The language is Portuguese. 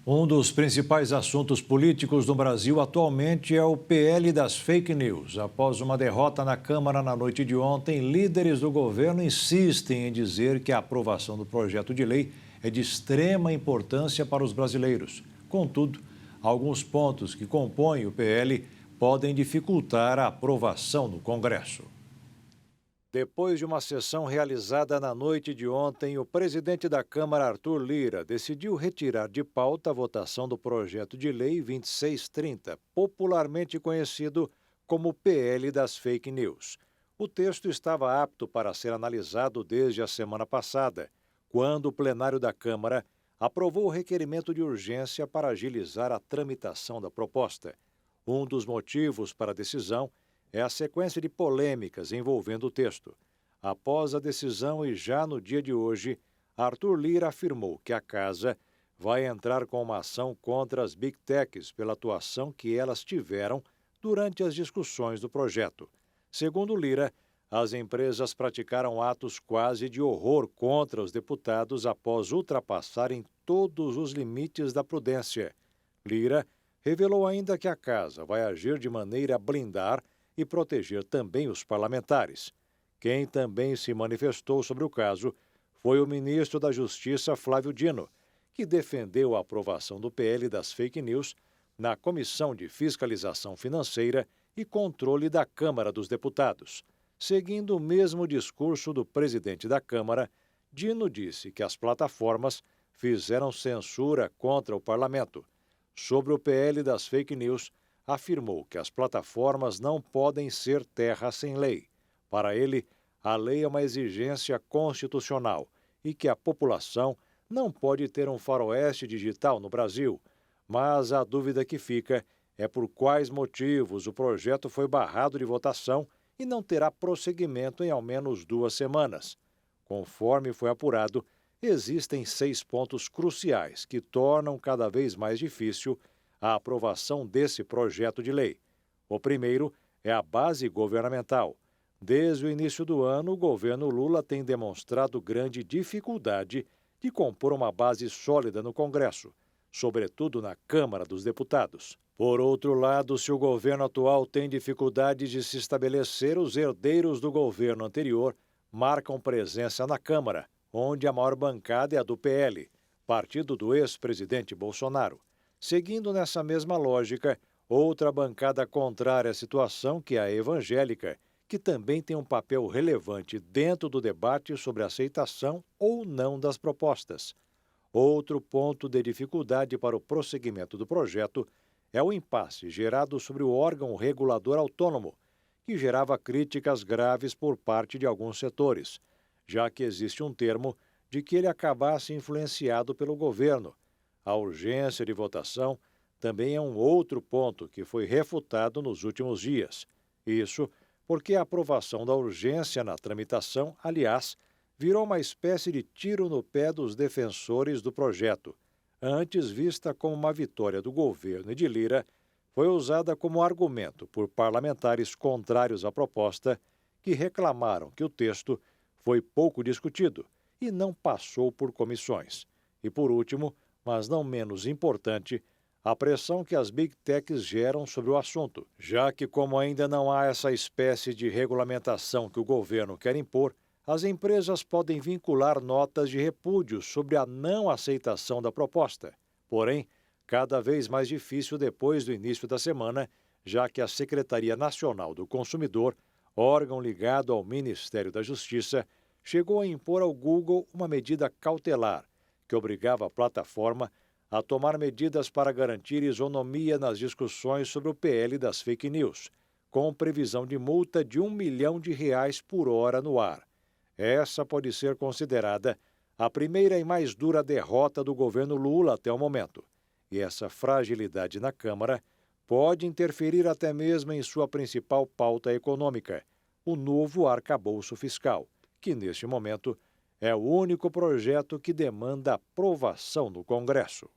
Um dos principais assuntos políticos no Brasil atualmente é o PL das fake news. Após uma derrota na Câmara na noite de ontem, líderes do governo insistem em dizer que a aprovação do projeto de lei é de extrema importância para os brasileiros. Contudo, alguns pontos que compõem o PL podem dificultar a aprovação no Congresso. Depois de uma sessão realizada na noite de ontem, o presidente da Câmara, Arthur Lira, decidiu retirar de pauta a votação do projeto de lei 2630, popularmente conhecido como PL das fake news. O texto estava apto para ser analisado desde a semana passada, quando o plenário da Câmara aprovou o requerimento de urgência para agilizar a tramitação da proposta. Um dos motivos para a decisão é a sequência de polêmicas envolvendo o texto. Após a decisão e já no dia de hoje, Arthur Lira afirmou que a Casa vai entrar com uma ação contra as Big Techs pela atuação que elas tiveram durante as discussões do projeto. Segundo Lira, as empresas praticaram atos quase de horror contra os deputados após ultrapassarem todos os limites da prudência. Lira revelou ainda que a Casa vai agir de maneira a blindar e proteger também os parlamentares. Quem também se manifestou sobre o caso foi o ministro da Justiça, Flávio Dino, que defendeu a aprovação do PL das fake news na Comissão de Fiscalização Financeira e Controle da Câmara dos Deputados. Seguindo o mesmo discurso do presidente da Câmara, Dino disse que as plataformas fizeram censura contra o parlamento. Sobre o PL das fake news, afirmou que as plataformas não podem ser terra sem lei. Para ele, a lei é uma exigência constitucional e que a população não pode ter um faroeste digital no Brasil. Mas a dúvida que fica é por quais motivos o projeto foi barrado de votação e não terá prosseguimento em ao menos 2 semanas. Conforme foi apurado, existem 6 pontos cruciais que tornam cada vez mais difícil a aprovação desse projeto de lei. O primeiro é a base governamental. Desde o início do ano, o governo Lula tem demonstrado grande dificuldade de compor uma base sólida no Congresso, sobretudo na Câmara dos Deputados. Por outro lado, se o governo atual tem dificuldade de se estabelecer, os herdeiros do governo anterior marcam presença na Câmara, onde a maior bancada é a do PL, partido do ex-presidente Bolsonaro. Seguindo nessa mesma lógica, outra bancada contrária à situação, que é a evangélica, que também tem um papel relevante dentro do debate sobre a aceitação ou não das propostas. Outro ponto de dificuldade para o prosseguimento do projeto é o impasse gerado sobre o órgão regulador autônomo, que gerava críticas graves por parte de alguns setores, já que existe um termo de que ele acabasse influenciado pelo governo. A urgência de votação também é um outro ponto que foi refutado nos últimos dias. Isso porque a aprovação da urgência na tramitação, aliás, virou uma espécie de tiro no pé dos defensores do projeto. Antes vista como uma vitória do governo e de Lira, foi usada como argumento por parlamentares contrários à proposta, que reclamaram que o texto foi pouco discutido e não passou por comissões. E, por último, mas não menos importante, a pressão que as Big Techs geram sobre o assunto, já que, como ainda não há essa espécie de regulamentação que o governo quer impor, as empresas podem vincular notas de repúdio sobre a não aceitação da proposta. Porém, cada vez mais difícil depois do início da semana, já que a Secretaria Nacional do Consumidor, órgão ligado ao Ministério da Justiça, chegou a impor ao Google uma medida cautelar, que obrigava a plataforma a tomar medidas para garantir isonomia nas discussões sobre o PL das fake news, com previsão de multa de R$ 1 milhão por hora no ar. Essa pode ser considerada a primeira e mais dura derrota do governo Lula até o momento. E essa fragilidade na Câmara pode interferir até mesmo em sua principal pauta econômica, o novo arcabouço fiscal, que neste momento é o único projeto que demanda aprovação no Congresso.